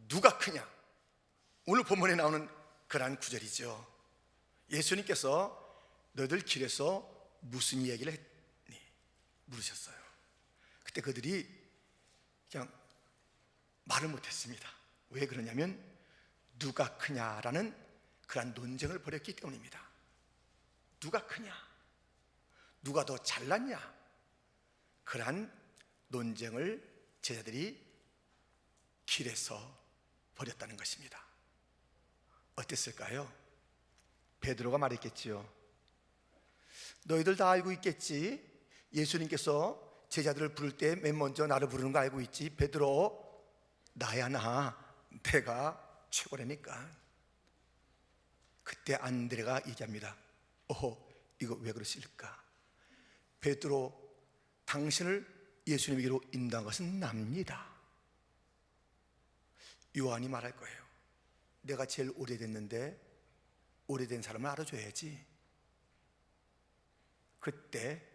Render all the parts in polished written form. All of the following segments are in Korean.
누가 크냐? 오늘 본문에 나오는 그러한 구절이죠. 예수님께서 너희들 길에서 무슨 이야기를 했니? 물으셨어요. 그때 그들이 그냥 말을 못했습니다. 왜 그러냐면 누가 크냐라는 그러한 논쟁을 벌였기 때문입니다. 누가 크냐? 누가 더 잘났냐? 그러한 논쟁을 제자들이 길에서 벌였다는 것입니다. 어땠을까요? 베드로가 말했겠지요. 너희들 다 알고 있겠지. 예수님께서 제자들을 부를 때 맨 먼저 나를 부르는 거 알고 있지. 베드로, 나야 나. 내가 최고라니까. 그때 안드레가 얘기합니다. 이거 왜 그러실까? 베드로, 당신을 예수님에게로 인도한 것은 납니다. 요한이 말할 거예요. 내가 제일 오래됐는데 오래된 사람을 알아줘야지. 그때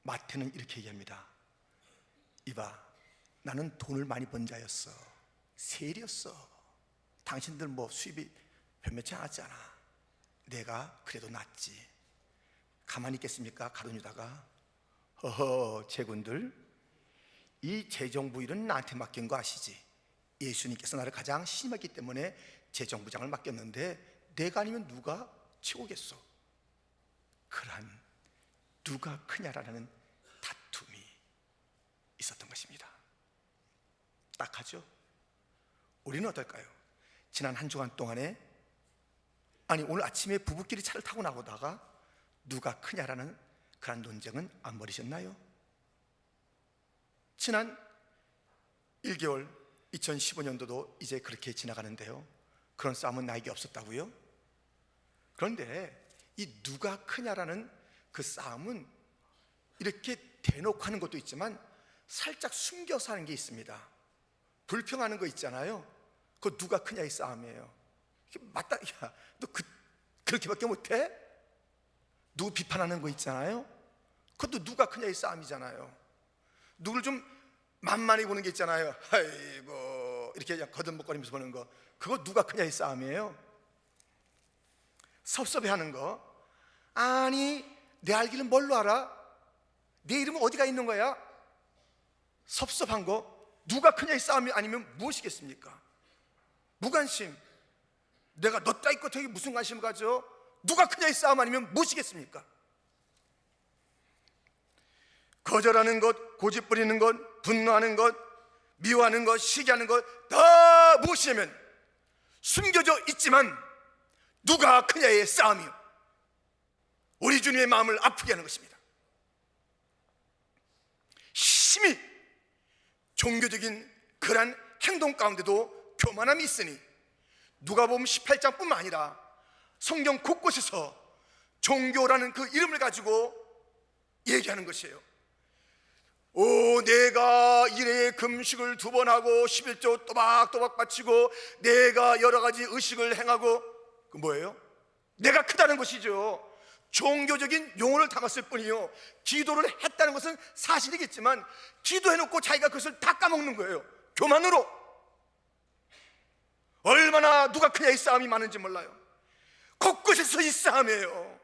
마태는 이렇게 얘기합니다. 이봐, 나는 돈을 많이 번 자였어. 세리였어. 당신들 뭐 수입이 변변치 않았잖아. 내가 그래도 낫지. 가만히 있겠습니까? 가룟 유다가 제군들, 이 재정부 일은 나한테 맡긴 거 아시지? 예수님께서 나를 가장 신임했기 때문에 재정부장을 맡겼는데 내가 아니면 누가 치우겠어? 그러한 누가 크냐라는 다툼이 있었던 것입니다. 딱하죠? 우리는 어떨까요? 지난 한 주간 동안에, 오늘 아침에 부부끼리 차를 타고 나오다가 누가 크냐라는 그런 논쟁은 안 벌이셨나요? 지난 1개월 2015년도도 이제 그렇게 지나가는데요, 그런 싸움은 나에게 없었다고요? 그런데 이 누가 크냐라는 그 싸움은 이렇게 대놓고 하는 것도 있지만 살짝 숨겨서 하는 게 있습니다. 불평하는 거 있잖아요. 그거 누가 크냐의 싸움이에요. 맞다, 야, 너 그렇게밖에 못해? 누구 비판하는 거 있잖아요. 그것도 누가 크냐의 싸움이잖아요. 누굴 좀 만만히 보는 게 있잖아요. 아이고, 이렇게 그냥 거듭먹거리면서 보는 거, 그거 누가 크냐의 싸움이에요. 섭섭해하는 거, 아니 내 알기는 뭘로 알아? 내 이름은 어디가 있는 거야? 섭섭한 거 누가 크냐의 싸움이 아니면 무엇이겠습니까? 무관심. 내가 너 따위 것에게 무슨 관심을 가져? 누가 크냐의 싸움 아니면 무엇이겠습니까? 거절하는 것, 고집 부리는 것, 분노하는 것, 미워하는 것, 시기하는 것, 다 무엇이냐면 숨겨져 있지만 누가 크냐의 싸움이요, 우리 주님의 마음을 아프게 하는 것입니다. 심히 종교적인 그러한 행동 가운데도 교만함이 있으니 누가복음 18장뿐만 아니라 성경 곳곳에서 종교라는 그 이름을 가지고 얘기하는 것이에요. 내가 일회에 금식을 2번 하고 11조 또박또박 바치고 내가 여러 가지 의식을 행하고, 그 뭐예요? 내가 크다는 것이죠. 종교적인 용어를 담았을 뿐이요, 기도를 했다는 것은 사실이겠지만 기도해놓고 자기가 그것을 다 까먹는 거예요. 교만으로. 얼마나 누가 크냐의 싸움이 많은지 몰라요. 곳곳에서 이 싸움이에요.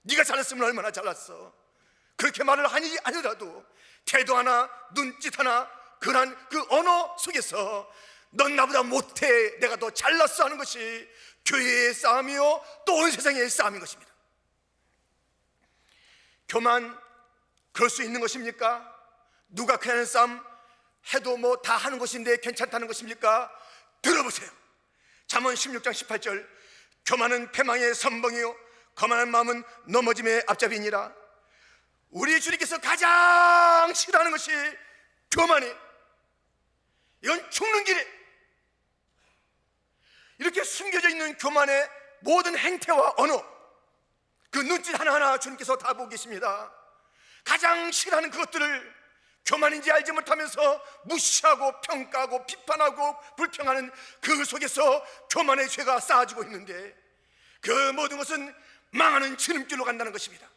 네가 잘났으면 얼마나 잘났어. 그렇게 말을 하니 아니라도 태도 하나, 눈짓 하나, 그러한 그 언어 속에서 넌 나보다 못해, 내가 더 잘났어 하는 것이 교회의 싸움이요, 또 온 세상의 싸움인 것입니다. 교만, 그럴 수 있는 것입니까? 누가 크냐는 싸움 해도 뭐 다 하는 것인데 괜찮다는 것입니까? 들어보세요. 잠언 16장 18절, 교만은 패망의 선봉이요 거만한 마음은 넘어짐의 앞잡이니라. 우리 주님께서 가장 싫어하는 것이 교만이, 이건 죽는 길에, 이렇게 숨겨져 있는 교만의 모든 행태와 언어, 그 눈짓 하나하나 주님께서 다 보고 계십니다. 가장 싫어하는 그것들을 교만인지 알지 못하면서 무시하고 평가하고 비판하고 불평하는 그 속에서 교만의 죄가 쌓아지고 있는데, 그 모든 것은 망하는 지름길로 간다는 것입니다.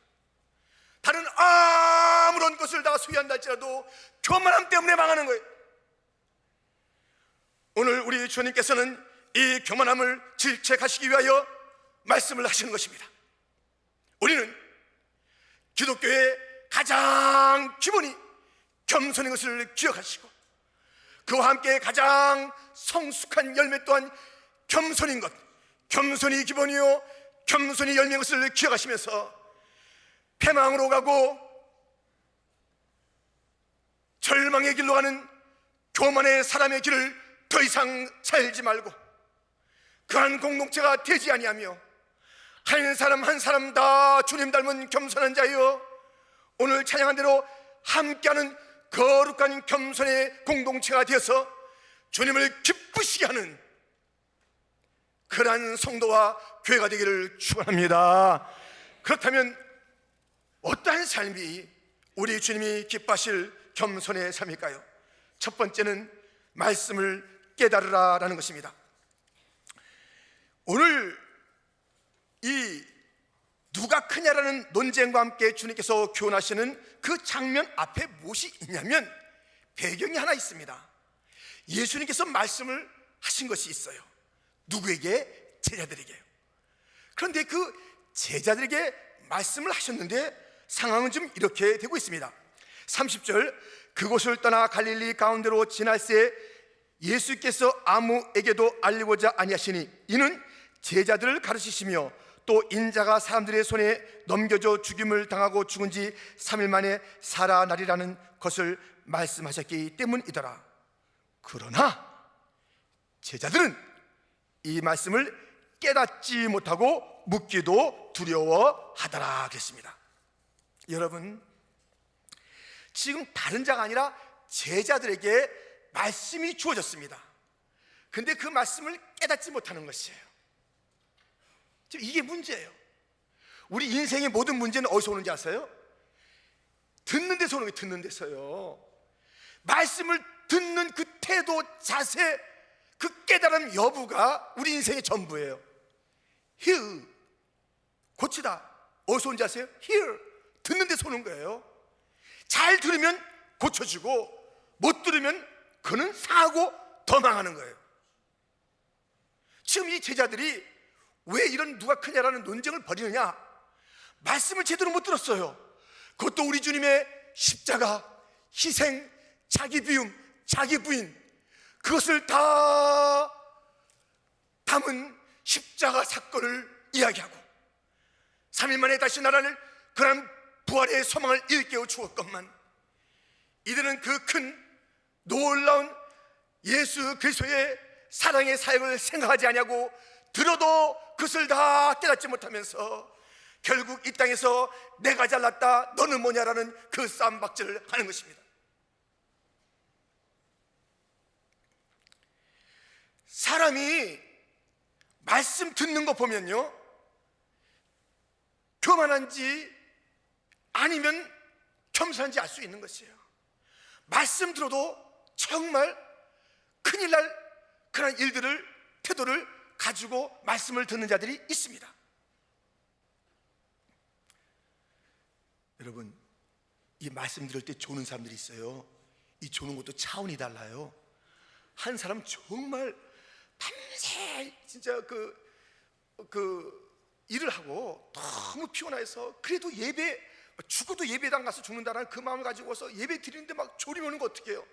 다른 아무런 것을 다 소유한다 할지라도 교만함 때문에 망하는 거예요. 오늘 우리 주님께서는 이 교만함을 질책하시기 위하여 말씀을 하시는 것입니다. 우리는 기독교의 가장 기본이 겸손인 것을 기억하시고, 그와 함께 가장 성숙한 열매 또한 겸손인 것, 겸손이 기본이요 겸손이 열매인 것을 기억하시면서 패망으로 가고 절망의 길로 가는 교만의 사람의 길을 더 이상 살지 말고 그한 공동체가 되지 아니하며 한 사람 한 사람 다 주님 닮은 겸손한 자여, 오늘 찬양한 대로 함께하는 거룩한 겸손의 공동체가 되어서 주님을 기쁘시게 하는 그러한 성도와 교회가 되기를 축원합니다. 그렇다면 어떠한 삶이 우리 주님이 기뻐하실 겸손의 삶일까요? 첫 번째는 말씀을 깨달으라라는 것입니다. 오늘 이 누가 크냐라는 논쟁과 함께 주님께서 교훈하시는 그 장면 앞에 무엇이 있냐면 배경이 하나 있습니다. 예수님께서 말씀을 하신 것이 있어요. 누구에게? 제자들에게요. 그런데 그 제자들에게 말씀을 하셨는데 상황은 좀 이렇게 되고 있습니다. 30절, 그곳을 떠나 갈릴리 가운데로 지날새 예수께서 아무에게도 알리고자 아니하시니 이는 제자들을 가르치시며 또 인자가 사람들의 손에 넘겨져 죽임을 당하고 죽은 지 3일 만에 살아나리라는 것을 말씀하셨기 때문이더라. 그러나 제자들은 이 말씀을 깨닫지 못하고 묻기도 두려워하더라 그랬습니다. 여러분, 지금 다른 자가 아니라 제자들에게 말씀이 주어졌습니다. 근데 그 말씀을 깨닫지 못하는 것이에요. 이게 문제예요. 우리 인생의 모든 문제는 어디서 오는지 아세요? 듣는 데서 오는 거예요. 듣는 데서요. 말씀을 듣는 그 태도, 자세, 그 깨달음 여부가 우리 인생의 전부예요. Hear, 고치다. 어디서 오는지 아세요? Hear, 듣는 데서 오는 거예요. 잘 들으면 고쳐지고 못 들으면 그는 상하고 더 망하는 거예요. 지금 이 제자들이 왜 이런 누가 크냐라는 논쟁을 벌이느냐? 말씀을 제대로 못 들었어요. 그것도 우리 주님의 십자가, 희생, 자기 비움, 자기 부인, 그것을 다 담은 십자가 사건을 이야기하고 3일 만에 다시 나라를 그런 부활의 소망을 일깨워 주었건만 이들은 그 큰 놀라운 예수 그리스도의 사랑의 사역을 생각하지 아니하고 들어도 그것을 다 깨닫지 못하면서 결국 이 땅에서 내가 잘났다 너는 뭐냐라는 그 쌈박질을 하는 것입니다. 사람이 말씀 듣는 거 보면요, 교만한지 아니면 겸손한지 알 수 있는 것이에요. 말씀 들어도 정말 큰일 날 그런 일들을, 태도를 가지고 말씀을 듣는 자들이 있습니다. 여러분, 이 말씀 들을 때 조는 사람들이 있어요. 이 조는 것도 차원이 달라요. 한 사람 정말 밤새 진짜 일을 하고 너무 피곤해서 그래도 예배, 죽어도 예배당 가서 죽는다는 그 마음을 가지고서 예배 드리는데 막 졸음이 오는 거 어떻게 해요?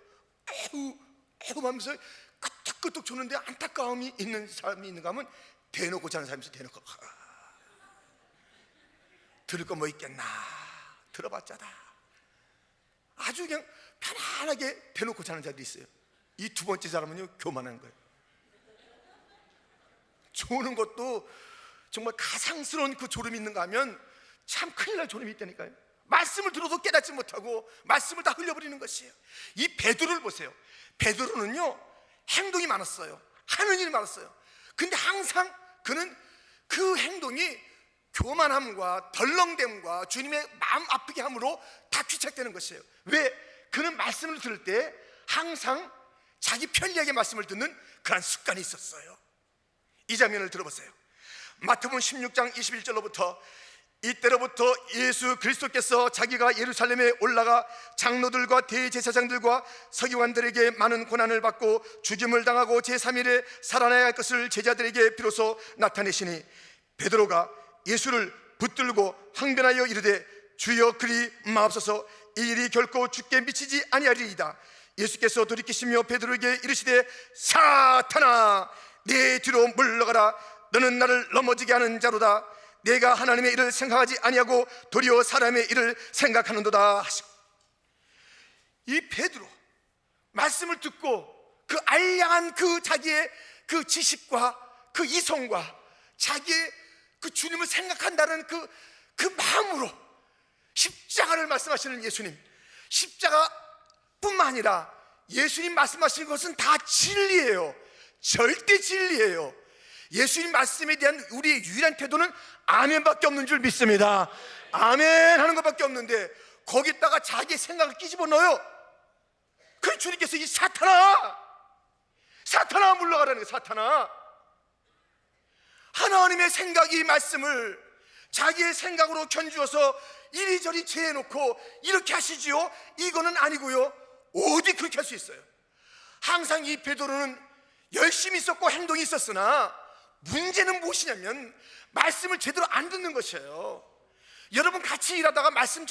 에고 하면서 끄떡끄떡 조는데 안타까움이 있는 사람이 있는가 하면 대놓고 자는 사람이 있어요. 대놓고 들을 거 뭐 있겠나, 들어봤자다. 아주 그냥 편안하게 대놓고 자는 자들이 있어요. 이 두 번째 사람은요, 교만한 거예요. 조는 것도 정말 가상스러운 그 졸음이 있는가 하면 참 큰일 날 졸음이 있다니까요. 말씀을 들어도 깨닫지 못하고 말씀을 다 흘려버리는 것이에요. 이 베드로를 보세요. 베드로는요, 행동이 많았어요. 하는 일이 많았어요. 근데 항상 그는 그 행동이 교만함과 덜렁댐과 주님의 마음 아프게 함으로 다 귀착되는 것이에요. 왜? 그는 말씀을 들을 때 항상 자기 편리하게 말씀을 듣는 그런 습관이 있었어요. 이 장면을 들어보세요. 마태복음 16장 21절로부터 이때로부터 예수 그리스도께서 자기가 예루살렘에 올라가 장로들과 대제사장들과 서기관들에게 많은 고난을 받고 죽임을 당하고 제3일에 살아나야 할 것을 제자들에게 비로소 나타내시니 베드로가 예수를 붙들고 항변하여 이르되 주여 그리 마옵소서, 이 일이 결코 죽게 미치지 아니하리이다. 예수께서 돌이키시며 베드로에게 이르시되 사탄아 내 뒤로 물러가라, 너는 나를 넘어지게 하는 자로다. 내가 하나님의 일을 생각하지 아니하고 도리어 사람의 일을 생각하는도다 하시고, 이 베드로 말씀을 듣고 그 알량한 그 자기의 그 지식과 그 이성과 자기의 그 주님을 생각한다는 그 마음으로 십자가를 말씀하시는 예수님, 십자가뿐만 아니라 예수님 말씀하시는 것은 다 진리예요. 절대 진리예요. 예수님 말씀에 대한 우리의 유일한 태도는 아멘밖에 없는 줄 믿습니다. 아멘 하는 것밖에 없는데 거기다가 자기의 생각을 끼집어 넣어요. 그래서 주님께서 이 사탄아 물러가라는 거예요. 사탄아, 하나님의 생각이 말씀을 자기의 생각으로 견주어서 이리저리 재해놓고 이렇게 하시지요? 이거는 아니고요. 어디 그렇게 할 수 있어요? 항상 이 베드로는 열심히 있었고 행동이 있었으나 문제는 무엇이냐면 말씀을 제대로 안 듣는 것이에요. 여러분 같이 일하다가 말씀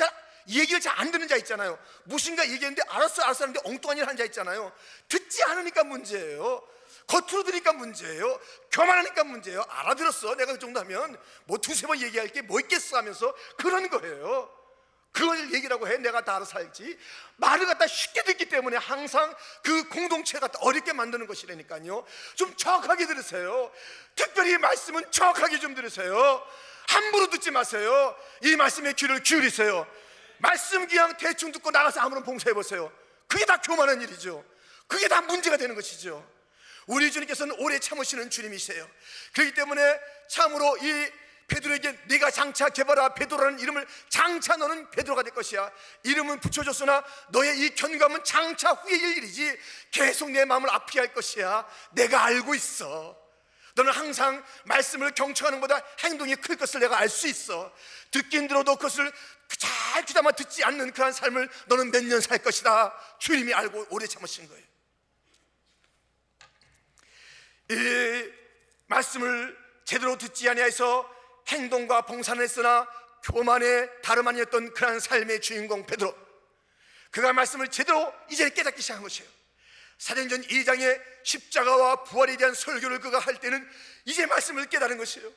얘기를 잘 안 듣는 자 있잖아요. 무엇인가 얘기했는데 알았어 하는데 엉뚱한 일 하는 자 있잖아요. 듣지 않으니까 문제예요. 겉으로 들으니까 문제예요. 교만하니까 문제예요. 알아들었어, 내가 그 정도 하면 뭐 두세 번 얘기할 게 뭐 있겠어 하면서 그런 거예요. 그걸 얘기라고 해. 내가 다 알아서 할지. 말을 갖다 쉽게 듣기 때문에 항상 그 공동체가 어렵게 만드는 것이라니까요. 좀 정확하게 들으세요. 특별히 말씀은 정확하게 좀 들으세요. 함부로 듣지 마세요. 이 말씀에 귀를 기울이세요. 말씀 그냥 대충 듣고 나가서 아무런 봉사해 보세요. 그게 다 교만한 일이죠. 그게 다 문제가 되는 것이죠. 우리 주님께서는 오래 참으시는 주님이세요. 그렇기 때문에 참으로 이 베드로에게 네가 장차 개발아 베드로라는 이름을 장차 너는 베드로가 될 것이야. 이름은 붙여줬으나 너의 이 견감은 장차 후의 일이지 계속 내 마음을 아프게 할 것이야. 내가 알고 있어. 너는 항상 말씀을 경청하는 것보다 행동이 클 것을 내가 알 수 있어. 듣긴 들어도 그것을 잘 귀담아 듣지 않는 그런 삶을 너는 몇 년 살 것이다. 주님이 알고 오래 참으신 거예요. 이 말씀을 제대로 듣지 아니하여서 행동과 봉사는 했으나 교만의 다름 아니었던 그러한 삶의 주인공 베드로, 그가 말씀을 제대로 이제 깨닫기 시작한 것이에요. 사도행전 2장의 십자가와 부활에 대한 설교를 그가 할 때는 이제 말씀을 깨달은 것이에요.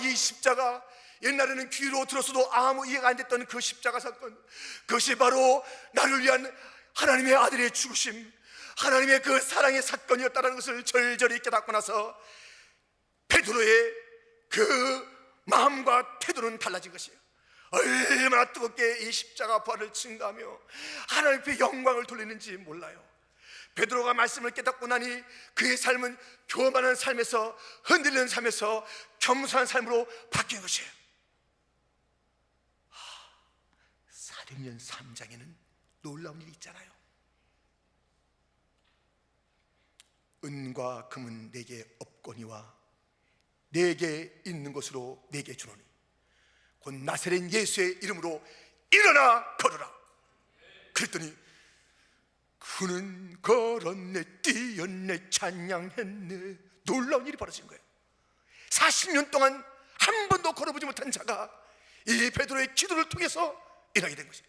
이 십자가, 옛날에는 귀로 들었어도 아무 이해가 안 됐던 그 십자가 사건, 그것이 바로 나를 위한 하나님의 아들의 죽으심, 하나님의 그 사랑의 사건이었다는 것을 절절히 깨닫고 나서 베드로의 그 마음과 태도는 달라진 것이에요. 얼마나 뜨겁게 이 십자가 부활을 증거하며 하나님 앞에 영광을 돌리는지 몰라요. 베드로가 말씀을 깨닫고 나니 그의 삶은 교만한 삶에서, 흔들리는 삶에서 겸손한 삶으로 바뀐 것이에요. 사도행전 3장에는 놀라운 일이 있잖아요. 은과 금은 내게 없거니와 내게 있는 것으로 내게 주노니 곧 나사렛 예수의 이름으로 일어나 걸어라. 그랬더니 그는 걸었네, 뛰었네, 찬양했네. 놀라운 일이 벌어진 거예요. 40년 동안 한 번도 걸어보지 못한 자가 이 베드로의 기도를 통해서 일하게 된 것이에요.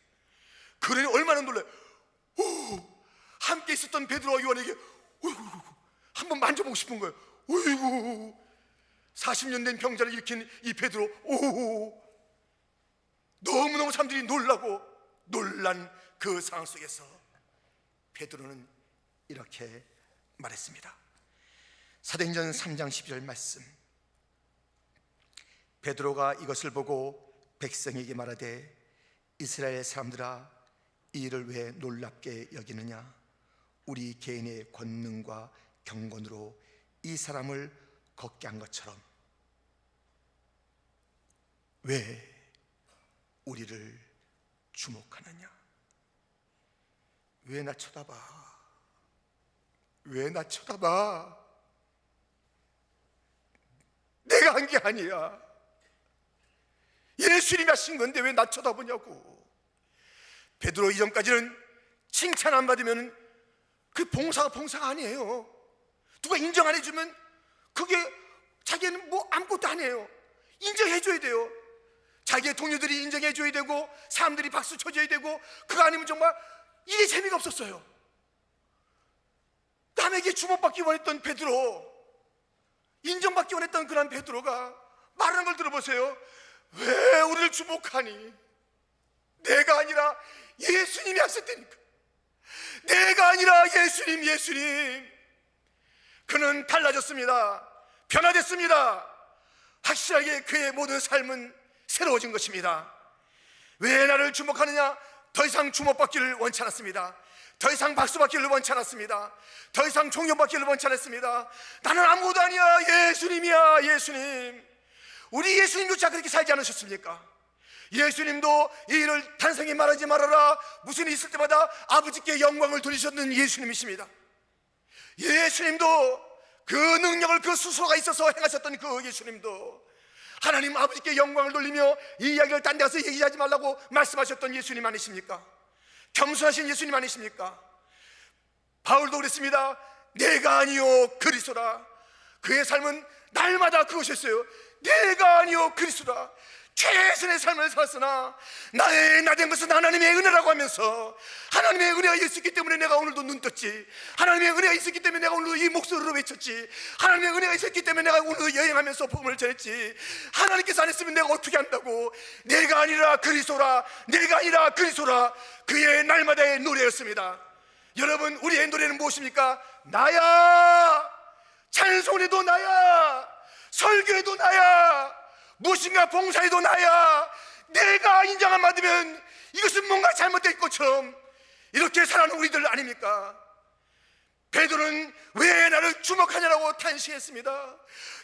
그러니 얼마나 놀라요. 함께 있었던 베드로와 요한에게 한번 만져보고 싶은 거예요. 40년 된 병자를 일으킨 이 베드로, 너무너무 사람들이 놀란 그 상황 속에서 베드로는 이렇게 말했습니다. 사도행전 3장 12절 말씀, 베드로가 이것을 보고 백성에게 말하되 이스라엘 사람들아, 이 일을 왜 놀랍게 여기느냐? 우리 개인의 권능과 경건으로 이 사람을 걷게 한 것처럼 왜 우리를 주목하느냐? 왜 나 쳐다봐? 왜 나 쳐다봐? 내가 한 게 아니야. 예수님이 하신 건데 왜 나 쳐다보냐고. 베드로 이전까지는 칭찬 안 받으면 그 봉사가 아니에요. 누가 인정 안 해주면 그게 자기는 뭐 아무것도 안 해요. 인정해줘야 돼요. 자기의 동료들이 인정해줘야 되고, 사람들이 박수 쳐줘야 되고, 그거 아니면 정말 일이 재미가 없었어요. 남에게 주목받기 원했던 베드로, 인정받기 원했던 그런 베드로가 말하는 걸 들어보세요. 왜 우리를 주목하니? 내가 아니라 예수님이 하셨다니까. 내가 아니라 예수님. 그는 달라졌습니다. 변화됐습니다. 확실하게 그의 모든 삶은 새로워진 것입니다. 왜 나를 주목하느냐? 더 이상 주목받기를 원치 않았습니다. 더 이상 박수받기를 원치 않았습니다. 더 이상 존경받기를 원치 않았습니다. 나는 아무것도 아니야. 예수님이야. 예수님. 우리 예수님조차 그렇게 살지 않으셨습니까? 예수님도 이 일을 단성히 말하지 말아라, 무슨 일 있을 때마다 아버지께 영광을 돌리셨는 예수님이십니다. 예수님도 그 능력을, 그 수소가 있어서 행하셨던 그 예수님도 하나님 아버지께 영광을 돌리며 이 이야기를 딴 데 가서 얘기하지 말라고 말씀하셨던 예수님 아니십니까? 겸손하신 예수님 아니십니까? 바울도 그랬습니다. 내가 아니요 그리스도라. 그의 삶은 날마다 그것이었어요. 내가 아니요 그리스도라. 최선의 삶을 살았으나 나의 나된 것은 하나님의 은혜라고 하면서, 하나님의 은혜가 있었기 때문에 내가 오늘도 눈 떴지, 하나님의 은혜가 있었기 때문에 내가 오늘도 이 목소리로 외쳤지, 하나님의 은혜가 있었기 때문에 내가 오늘도 여행하면서 복음을 전했지, 하나님께서 안 했으면 내가 어떻게 한다고. 내가 아니라 그리스도라. 내가 아니라 그리스도라. 그의 날마다의 노래였습니다. 여러분, 우리의 노래는 무엇입니까? 나야. 찬송에도 나야. 설교에도 나야. 무엇인가 봉사에도 나야. 내가 인정 안 받으면 이것은 뭔가 잘못된 것처럼 이렇게 살아가는 우리들 아닙니까? 베드로는 왜 나를 주목하냐라고 탄식했습니다.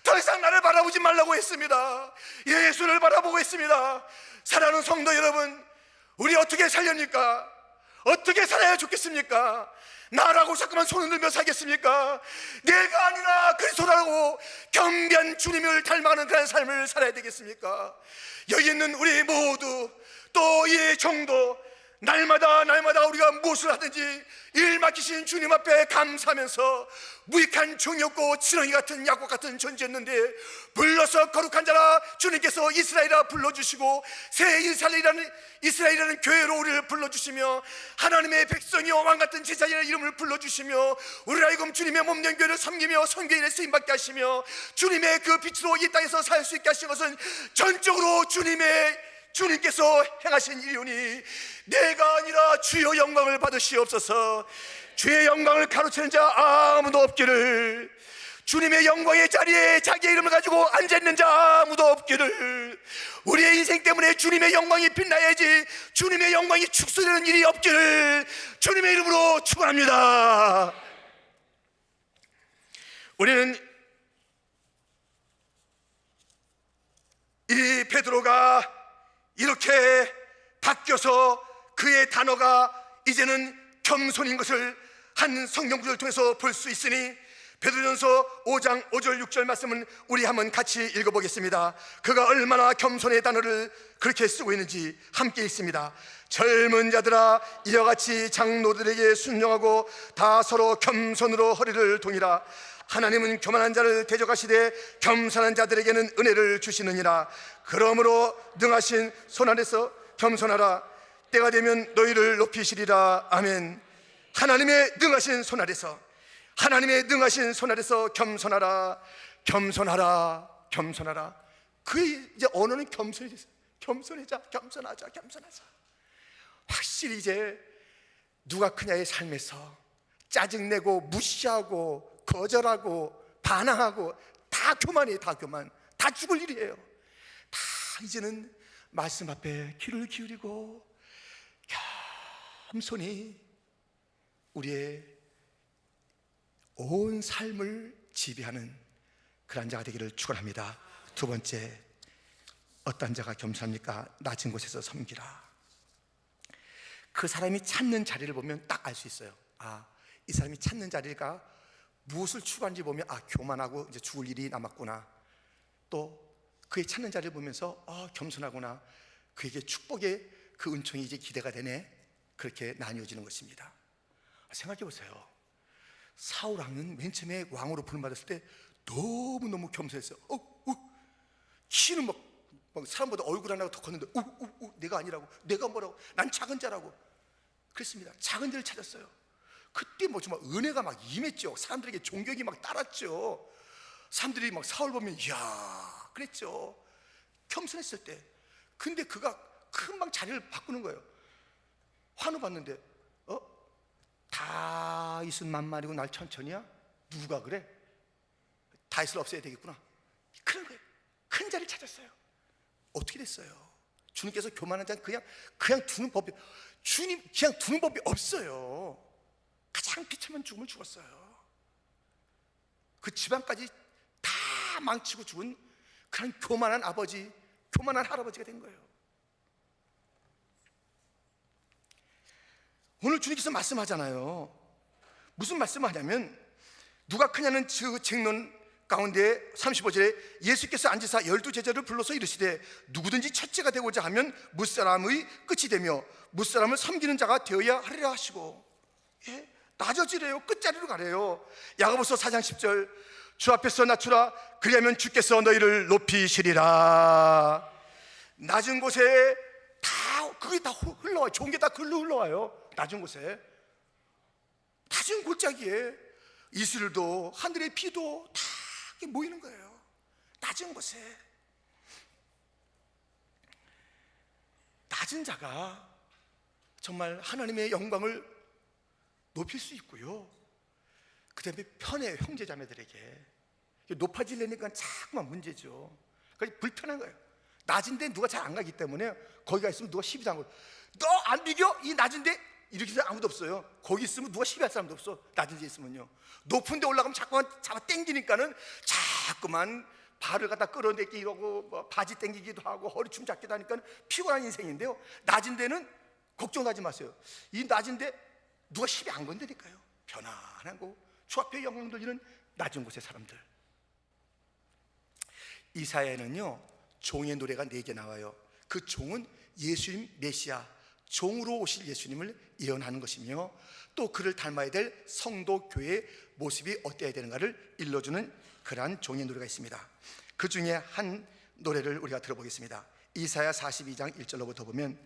더 이상 나를 바라보지 말라고 했습니다. 예수를 바라보고 했습니다. 사랑하는 성도 여러분, 우리 어떻게 살렵니까? 어떻게 살아야 좋겠습니까? 나라고 자꾸만 손을 들며 살겠습니까? 내가 아니라 그리스도라고 겸비한 주님을 닮아가는 그런 삶을 살아야 되겠습니까? 여기 있는 우리 모두, 또 이 정도, 날마다 우리가 무엇을 하든지 일 맡기신 주님 앞에 감사하면서 무익한 종이 없고 지렁이 같은 약과 같은 존재였는데 불러서 거룩한 자라 주님께서 이스라엘이라 불러주시고 새 이스라엘이라는 교회로 우리를 불러주시며 하나님의 백성이요 왕같은 제자의 이름을 불러주시며 우리를 하여금 주님의 몸된 교회를 섬기며 선교인에 쓰임받게 하시며 주님의 그 빛으로 이 땅에서 살 수 있게 하신 것은 전적으로 주님께서 행하신 일이오니 내가 아니라 주의 영광을 받으시옵소서. 주의 영광을 가로채는 자 아무도 없기를, 주님의 영광의 자리에 자기의 이름을 가지고 앉아있는 자 아무도 없기를, 우리의 인생 때문에 주님의 영광이 빛나야지 주님의 영광이 축소되는 일이 없기를 주님의 이름으로 축원합니다. 우리는 이 베드로가 이렇게 바뀌어서 그의 단어가 이제는 겸손인 것을 한 성경 구절을 통해서 볼 수 있으니 베드로전서 5장 5절 6절 말씀은 우리 한번 같이 읽어보겠습니다. 그가 얼마나 겸손의 단어를 그렇게 쓰고 있는지 함께 읽습니다. 젊은 자들아 이와 같이 장로들에게 순종하고 다 서로 겸손으로 허리를 동이라. 하나님은 교만한 자를 대적하시되 겸손한 자들에게는 은혜를 주시느니라. 그러므로 능하신 손 아래서 겸손하라. 때가 되면 너희를 높이시리라. 아멘. 하나님의 능하신 손 아래서, 하나님의 능하신 손 아래서 겸손하라. 겸손하라. 겸손하라. 그의 이제 언어는 겸손하자. 확실히 이제 누가 크냐의 삶에서 짜증내고 무시하고 거절하고 반항하고 다 교만이에요. 다 교만. 다 죽을 일이에요. 다 이제는 말씀 앞에 귀를 기울이고 겸손히 우리의 온 삶을 지배하는 그런 자가 되기를 축원합니다. 두 번째, 어떤 자가 겸손합니까? 낮은 곳에서 섬기라. 그 사람이 찾는 자리를 보면 딱 알 수 있어요. 이 사람이 찾는 자리가 무엇을 추구하는지 보면 교만하고 이제 죽을 일이 남았구나. 또 그의 찾는 자를 보면서 겸손하구나, 그에게 축복의 그 은총이 이제 기대가 되네, 그렇게 나뉘어지는 것입니다. 생각해 보세요. 사울 왕은 맨 처음에 왕으로 부름받았을 때 너무너무 겸손했어요. 키는 막 사람보다 얼굴 하나가 더 컸는데 내가 아니라고, 내가 뭐라고, 난 작은 자라고 그랬습니다. 작은 자를 찾았어요. 그때 뭐 정말 은혜가 막 임했죠. 사람들에게 존경이 막 따랐죠. 사람들이 막 사울 보면 이야 그랬죠. 겸손했을 때. 근데 그가 금방 자리를 바꾸는 거예요. 환호 받는데 다윗은 만만이고 날 천천히야? 누가 그래? 다윗을 없애야 되겠구나. 그런 거예요. 큰 자리를 찾았어요. 어떻게 됐어요? 주님께서 교만한 자는 그냥 두는 법이, 주님 그냥 두는 법이 없어요. 가장 비참한 죽음을 죽었어요. 그 집안까지 다 망치고 죽은 그런 교만한 아버지, 교만한 할아버지가 된 거예요. 오늘 주님께서 말씀하잖아요. 무슨 말씀을 하냐면, 누가 크냐는 그 쟁론 가운데 35절에 예수께서 앉으사 12제자를 불러서 이르시되 누구든지 첫째가 되고자 하면 무사람의 끝이 되며 무사람을 섬기는 자가 되어야 하리라 하시고, 낮아지래요. 끝자리로 가래요. 야고보서 4장 10절, 주 앞에서 낮추라, 그리하면 주께서 너희를 높이시리라. 낮은 곳에 다 그게 다 흘러와요. 좋은 게 다 글로 흘러와요. 낮은 곳에, 낮은 골짜기에 이슬도 하늘의 비도 다 모이는 거예요. 낮은 곳에. 낮은 자가 정말 하나님의 영광을 높일 수 있고요. 그 다음에 편해요. 형제자매들에게 높아지려니까 자꾸만 문제죠. 그러니까 불편한 거예요. 낮은데 누가 잘 안 가기 때문에 거기가 있으면 누가 시비 당하고, 너 안 비겨? 이 낮은데? 이렇게 해서 아무도 없어요. 거기 있으면 누가 시비할 사람도 없어. 낮은 데 있으면요. 높은 데 올라가면 자꾸만 잡아 당기니까는 자꾸만 발을 갖다 끌어내기도 하고 바지 당기기도 하고 허리춤 잡기도 하니까 피곤한 인생인데요. 낮은 데는 걱정하지 마세요. 이 낮은 데 누가 시비 안 건드니까요. 편안한 거, 주 앞에 영광 돌리는 낮은 곳의 사람들. 이사야에는요 종의 노래가 4개 나와요. 그 종은 예수님 메시아, 종으로 오실 예수님을 예언하는 것이며, 또 그를 닮아야 될 성도 교회의 모습이 어때야 되는가를 일러주는 그러한 종의 노래가 있습니다. 그 중에 한 노래를 우리가 들어보겠습니다. 이사야 42장 1절로부터 보면,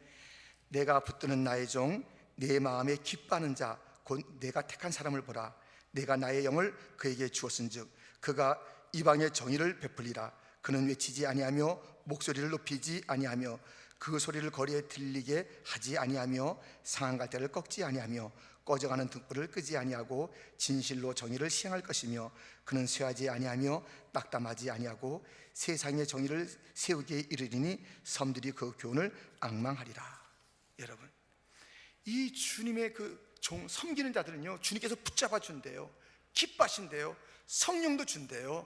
내가 붙드는 나의 종, 내 마음에 기뻐하는 자, 곧 내가 택한 사람을 보라. 내가 나의 영을 그에게 주었은즉 그가 이방의 정의를 베풀리라. 그는 외치지 아니하며 목소리를 높이지 아니하며 그 소리를 거리에 들리게 하지 아니하며 상한 갈대를 꺾지 아니하며 꺼져가는 등불을 끄지 아니하고 진실로 정의를 시행할 것이며, 그는 쇠하지 아니하며 낙담하지 아니하고 세상의 정의를 세우기에 이르리니 섬들이 그 교훈을 앙망하리라. 여러분, 이 주님의 그 종 섬기는 자들은요 주님께서 붙잡아 준대요. 기뻐하신대요. 성령도 준대요.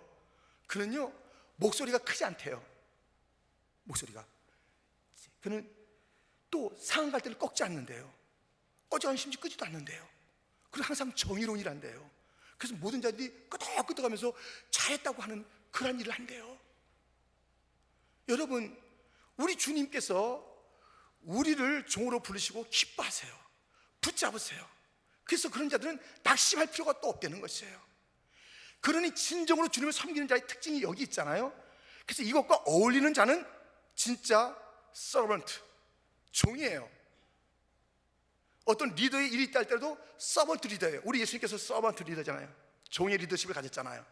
그는요 목소리가 크지 않대요. 목소리가. 그는 또 상한 갈대를 꺾지 않는데요. 꺼져가는 심지 끄지도 않는데요. 그리고 항상 정의로운이란대요. 그래서 모든 자들이 끄덕끄덕하면서 잘했다고 하는 그런 일을 한대요. 여러분, 우리 주님께서 우리를 종으로 부르시고 기뻐하세요. 붙잡으세요. 그래서 그런 자들은 낙심할 필요가 또 없다는 것이에요. 그러니 진정으로 주님을 섬기는 자의 특징이 여기 있잖아요. 그래서 이것과 어울리는 자는 진짜 서번트, 종이에요. 어떤 리더의 일이 있다 할 때도 서번트 리더예요. 우리 예수님께서 서번트 리더잖아요. 종의 리더십을 가졌잖아요.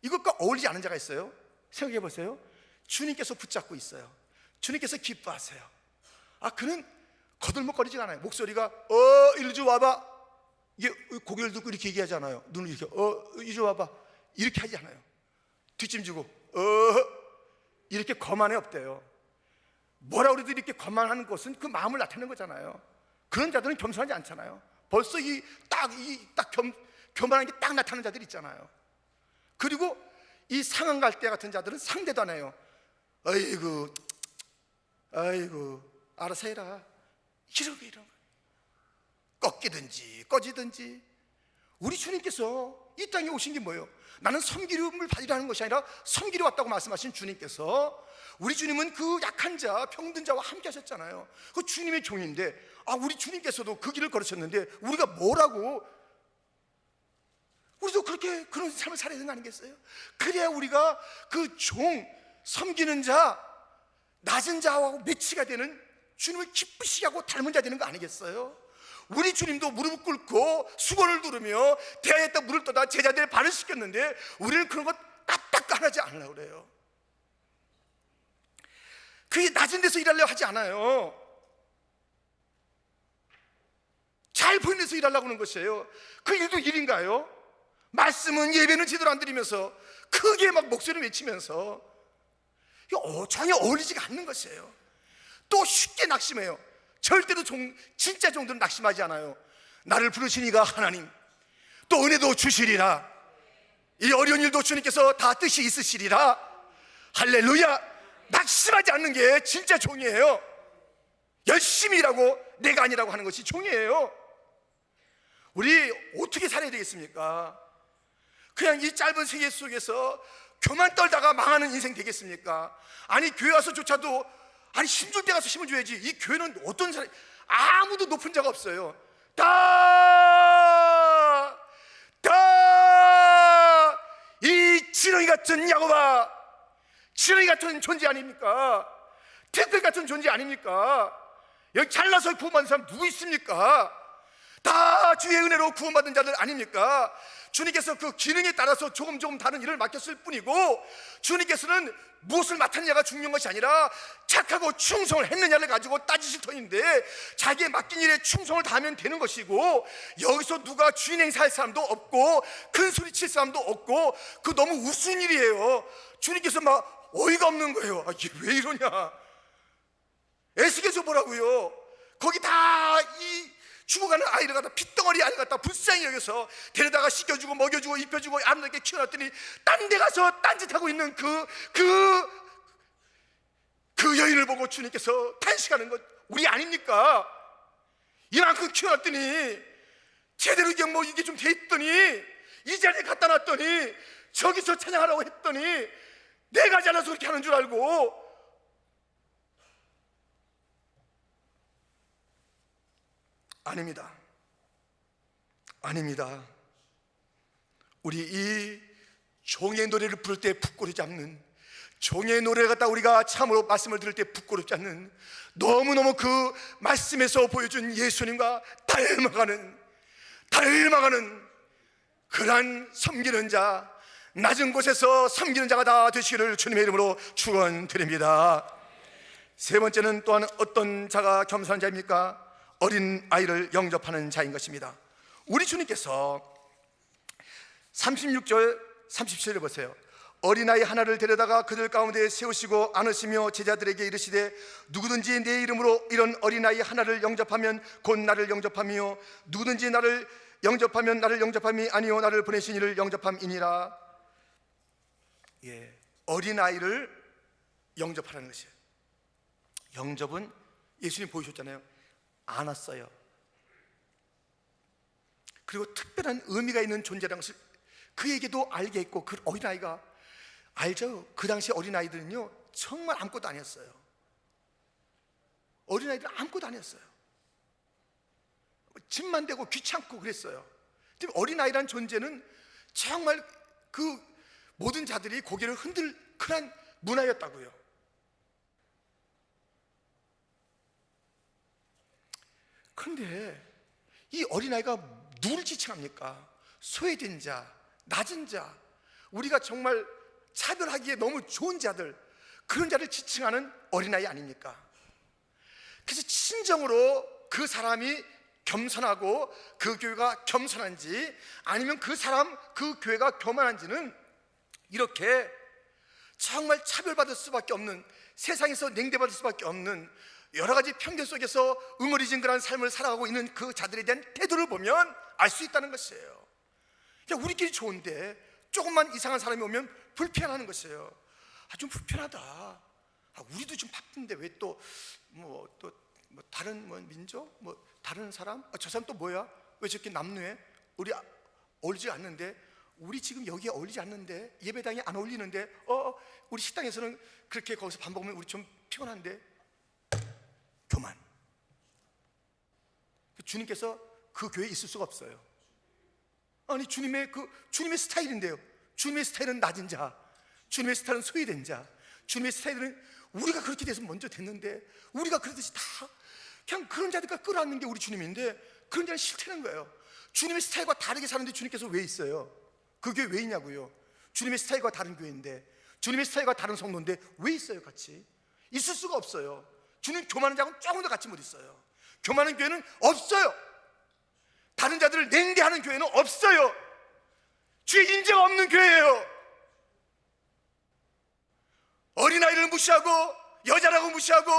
이것과 어울리지 않은 자가 있어요. 생각해 보세요. 주님께서 붙잡고 있어요. 주님께서 기뻐하세요. 그는 거들먹거리지가 않아요. 목소리가 이리 좀 와봐, 이게 고개를 들고 이렇게 얘기하잖아요. 눈을 이렇게 이리 좀 와봐 이렇게 하지 않아요. 뒷짐지고 이렇게 거만해 없대요. 뭐라 그래도 이렇게 거만하는 것은 그 마음을 나타내는 거잖아요. 그런 자들은 겸손하지 않잖아요. 벌써 교만한 게 딱 나타나는 자들 있잖아요. 그리고 이 상한 갈대 같은 자들은 상대도 안 해요. 아이고 알아서 해라, 이런 거 꺾이든지 꺼지든지 우리 주님께서 이 땅에 오신 게 뭐예요? 나는 섬기름을 받으라는 것이 아니라 섬기러 왔다고 말씀하신 주님께서, 우리 주님은 그 약한 자, 병든 자와 함께 하셨잖아요. 그 주님의 종인데, 우리 주님께서도 그 길을 걸으셨는데 우리가 뭐라고, 우리도 그런 삶을 살아야 되는 거 아니겠어요? 그래야 우리가 그 종, 섬기는 자, 낮은 자하고 매치가 되는, 주님을 기쁘시게 하고 닮은 자 되는 거 아니겠어요? 우리 주님도 무릎 꿇고 수건을 두르며 대야에다 물을 떠다 제자들의 발을 씻겼는데 우리는 그런 것 까딱까하지 않으려고 그래요. 그게 낮은 데서 일하려고 하지 않아요. 잘 보이는 데서 일하려고 하는 것이에요. 그 일도 일인가요? 말씀은, 예배는 제대로 안 드리면서 크게 막 목소리를 외치면서, 전혀 어울리지가 않는 것이에요. 또 쉽게 낙심해요. 절대로 진짜 종들은 낙심하지 않아요. 나를 부르신 이가 하나님, 또 은혜도 주시리라, 이 어려운 일도 주님께서 다 뜻이 있으시리라, 할렐루야. 낙심하지 않는 게 진짜 종이에요. 열심히 일하고 내가 아니라고 하는 것이 종이에요. 우리 어떻게 살아야 되겠습니까? 그냥 이 짧은 세계 속에서 교만 떨다가 망하는 인생 되겠습니까? 아니, 교회 와서조차도, 힘줄 때 가서 힘을 줘야지. 이 교회는 어떤 사람, 아무도 높은 자가 없어요. 이 지렁이 같은 야고바, 지렁이 같은 존재 아닙니까? 댓글 같은 존재 아닙니까? 여기 잘나서 구원받은 사람 누구 있습니까? 다 주의 은혜로 구원받은 자들 아닙니까? 주님께서 그 기능에 따라서 조금 다른 일을 맡겼을 뿐이고, 주님께서는 무엇을 맡았느냐가 중요한 것이 아니라 착하고 충성을 했느냐를 가지고 따지실 터인데, 자기의 맡긴 일에 충성을 다하면 되는 것이고, 여기서 누가 주인 행사할 사람도 없고 큰 소리 칠 사람도 없고, 그 너무 우스운 일이에요. 주님께서 막 어이가 없는 거예요. 이게 왜 이러냐, 에스겔서 보라고요. 거기 다 이 죽어가는 아이를 갖다, 핏덩어리 아이를 갖다 불쌍히 여겨서 데려다가 씻겨주고 먹여주고 입혀주고 아름답게 키워놨더니 딴 데 가서 딴짓하고 있는 그 여인을 보고 주님께서 탄식하는 것 우리 아닙니까? 이만큼 키워놨더니 제대로 이게 좀 됐더니 이 자리에 갖다 놨더니 저기서 찬양하라고 했더니 내가 잘나서 그렇게 하는 줄 알고. 아닙니다. 우리 이 종의 노래를 부를 때 부끄럽지 않는, 종의 노래를 갖다 우리가 참으로 말씀을 들을 때 부끄럽지 않는, 너무너무 그 말씀에서 보여준 예수님과 닮아가는 그러한 섬기는 자, 낮은 곳에서 섬기는 자가 다 되시기를 주님의 이름으로 축원드립니다. 세 번째는 또한 어떤 자가 겸손한 자입니까? 어린 아이를 영접하는 자인 것입니다. 우리 주님께서 36절 37절 보세요. 어린아이 하나를 데려다가 그들 가운데 세우시고 안으시며 제자들에게 이르시되, 누구든지 내 이름으로 이런 어린아이 하나를 영접하면 곧 나를 영접하며, 누구든지 나를 영접하면 나를 영접함이 아니요 나를 보내신 이를 영접함이니라. 어린아이를 영접하라는 것이에요. 영접은 예수님 보여주셨잖아요. 안았어요. 그리고 특별한 의미가 있는 존재라는 것을 그에게도 알게 했고, 그 어린아이가 알죠. 그 당시 어린아이들은요 정말 아무것도 아니었어요. 어린아이들은 아무것도 아니었어요. 집만 대고 귀찮고 그랬어요. 어린아이란 존재는 정말 그 모든 자들이 고개를 흔들 그런 문화였다고요. 그런데 이 어린아이가 누굴 지칭합니까? 소외된 자, 낮은 자, 우리가 정말 차별하기에 너무 좋은 자들, 그런 자를 지칭하는 어린아이 아닙니까? 그래서 친정으로 그 사람이 겸손하고 그 교회가 겸손한지, 아니면 그 사람, 그 교회가 교만한지는 이렇게 정말 차별받을 수밖에 없는, 세상에서 냉대받을 수밖에 없는 여러 가지 편견 속에서 응어리진근한 삶을 살아가고 있는 그 자들에 대한 태도를 보면 알 수 있다는 것이에요. 우리끼리 좋은데 조금만 이상한 사람이 오면 불편하는 것이에요. 좀 불편하다. 우리도 좀 바쁜데 왜 또 다른 민족, 다른 사람, 저 사람 또 뭐야? 왜 저렇게 남루해? 우리 어울리지 않는데, 우리 지금 여기에 어울리지 않는데, 예배당에 안 어울리는데, 우리 식당에서는 그렇게 거기서 밥 먹으면 우리 좀 피곤한데. 교만. 주님께서 그 교회에 있을 수가 없어요. 아니, 주님의 스타일인데요. 주님의 스타일은 낮은 자, 주님의 스타일은 소외된 자, 주님의 스타일은 우리가 그렇게 돼서 먼저 됐는데, 우리가 그러듯이 다 그냥 그런 자들과 끌어안는 게 우리 주님인데, 그런 자는 싫다는 거예요. 주님의 스타일과 다르게 사는데 주님께서 왜 있어요? 그 교회 왜 있냐고요? 주님의 스타일과 다른 교회인데, 주님의 스타일과 다른 성도인데 왜 있어요? 같이 있을 수가 없어요. 주님 교만한 자하고는 조금도 같이 못 있어요. 교만한 교회는 없어요. 다른 자들을 냉대하는 교회는 없어요. 주의 인재가 없는 교회예요. 어린아이를 무시하고, 여자라고 무시하고,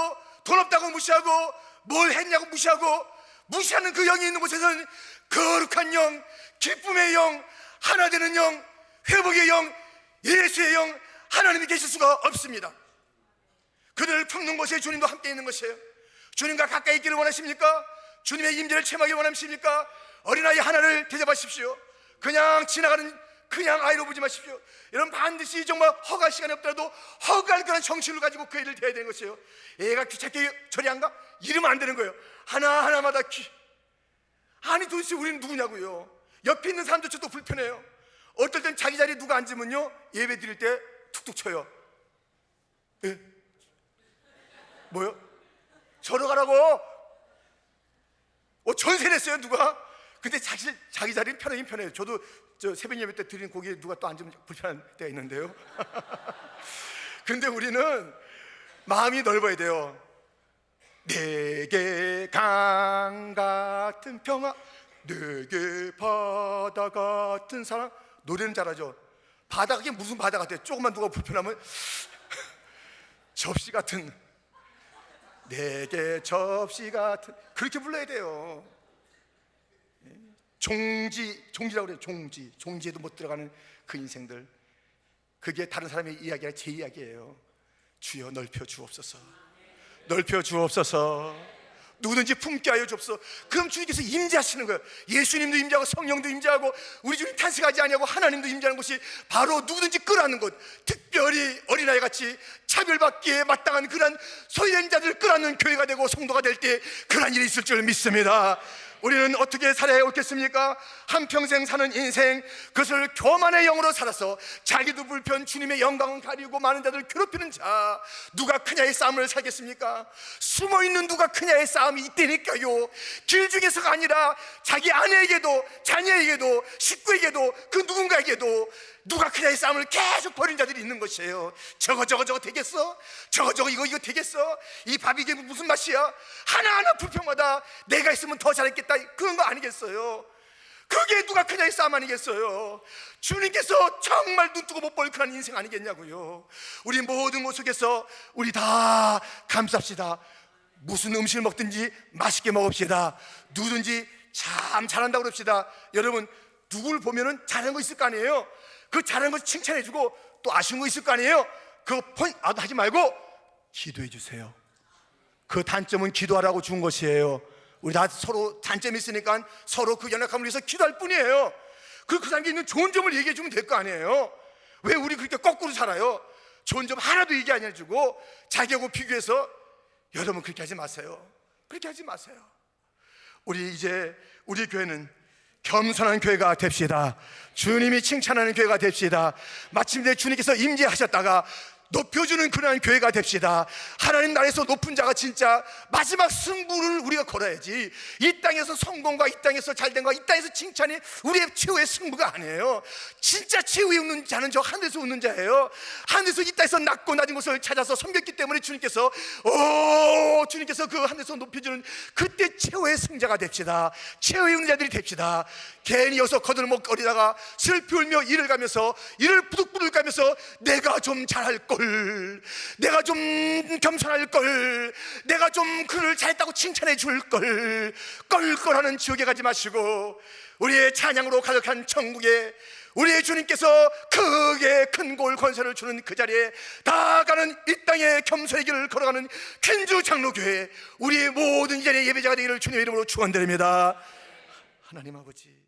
돈 없다고 무시하고, 뭘 했냐고 무시하고, 무시하는 그 영이 있는 곳에서는 거룩한 영, 기쁨의 영, 하나 되는 영, 회복의 영, 예수의 영, 하나님이 계실 수가 없습니다. 그들을 품는 곳에 주님도 함께 있는 것이에요. 주님과 가까이 있기를 원하십니까? 주님의 임재를 체험하기 원하십니까? 어린아이 하나를 대접하십시오. 그냥 지나가는 그냥 아이로 보지 마십시오. 여러분, 반드시 정말 허가할 시간이 없더라도 허가할 그런 정신을 가지고 그 애를 대해야 되는 것이에요. 애가 귀찮게 저리 안 가? 이러면 안 되는 거예요. 하나하나마다 아니, 도대체 우리는 누구냐고요. 옆에 있는 사람조차도 불편해요. 어떨 땐 자기 자리에 누가 앉으면요, 예배 드릴 때 툭툭 쳐요. 예? 뭐요? 저러 가라고. 전세 냈어요 누가? 근데 자기 자리는 편하긴 편해요. 저도 저 새벽 예배 때 드리는 고기에 누가 또 앉으면 불편한 때가 있는데요. 근데 우리는 마음이 넓어야 돼요. 내게 강 같은 평화, 내게 바다 같은 사랑. 노래는 잘하죠. 바다, 그게 무슨 바다 같아요? 조금만 누가 불편하면 접시 같은, 내게 접시 같은, 그렇게 불러야 돼요. 종지라고 그래요. 종지에도 못 들어가는 그 인생들, 그게 다른 사람의 이야기가 제 이야기예요. 주여 넓혀 주옵소서, 넓혀 주옵소서. 누구든지 품게 하여 주옵소서. 그럼 주님께서 임재하시는 거예요. 예수님도 임재하고 성령도 임재하고 우리 주님 탄식하지 아니하고 하나님도 임재하는 곳이 바로 누구든지 끌어안는 곳, 특별히 어린아이 같이 차별받기에 마땅한 그런 소외된 자들을 끌어안는 교회가 되고 성도가 될 때 그런 일이 있을 줄 믿습니다. 우리는 어떻게 살아야 옳겠습니까? 한평생 사는 인생, 그것을 교만의 영으로 살아서 자기도 불편, 주님의 영광을 가리고 많은 자들을 괴롭히는 자, 누가 크냐의 싸움을 살겠습니까? 숨어있는 누가 크냐의 싸움이 있다니까요. 길 중에서가 아니라 자기 아내에게도, 자녀에게도, 식구에게도, 그 누군가에게도 누가 크냐의 싸움을 계속 벌인 자들이 있는 것이에요. 저거 되겠어? 저거 이거 되겠어? 이 밥이 이게 무슨 맛이야? 하나하나 불평마다 내가 있으면 더 잘했겠다, 그런 거 아니겠어요? 그게 누가 크냐의 싸움 아니겠어요? 주님께서 정말 눈 뜨고 못 볼 그런 인생 아니겠냐고요. 우리 모든 것 속에서 우리 다 감쌉시다. 무슨 음식을 먹든지 맛있게 먹읍시다. 누구든지 참 잘한다고 그럽시다. 여러분, 누굴 보면은 잘하는 거 있을 거 아니에요? 그 잘하는 거 칭찬해주고 또 아쉬운 거 있을 거 아니에요? 그거 하지 말고 기도해 주세요. 그 단점은 기도하라고 준 것이에요. 우리 다 서로 단점이 있으니까 서로 그 연약함을 위해서 기도할 뿐이에요. 그 사람께 있는 좋은 점을 얘기해 주면 될 거 아니에요? 왜 우리 그렇게 거꾸로 살아요? 좋은 점 하나도 얘기 안 해주고 자기하고 비교해서. 여러분, 그렇게 하지 마세요. 그렇게 하지 마세요. 우리 교회는 겸손한 교회가 됩시다. 주님이 칭찬하는 교회가 됩시다. 마침내 주님께서 임재하셨다가 높여주는 그러한 교회가 됩시다. 하나님 나라에서 높은 자가 진짜 마지막 승부를 우리가 걸어야지, 이 땅에서 성공과 이 땅에서 잘된과 이 땅에서 칭찬이 우리의 최후의 승부가 아니에요. 진짜 최후에 웃는 자는 저 하늘에서 웃는 자예요. 하늘에서 이 땅에서 낮고 낮은 것을 찾아서 섬겼기 때문에 주님께서 그 하늘에서 높여주는 그때 최후의 승자가 됩시다. 최후의 웃는 자들이 됩시다. 괜히 여기서 거들먹거리다가 슬피 울며 일을 가면서 일을 부득부득 가면서 내가 좀 잘할걸, 내가 좀 겸손할걸, 내가 좀 그를 잘했다고 칭찬해 줄걸, 껄껄하는 지옥에 가지 마시고 우리의 찬양으로 가득한 천국에 우리의 주님께서 크게 큰 골 권세를 주는 그 자리에 다가가는 이 땅의 겸손의 길을 걸어가는 퀸주 장로교회, 우리의 모든 이 자리의 예배자가 되기를 주님의 이름으로 축원드립니다. 하나님 아버지,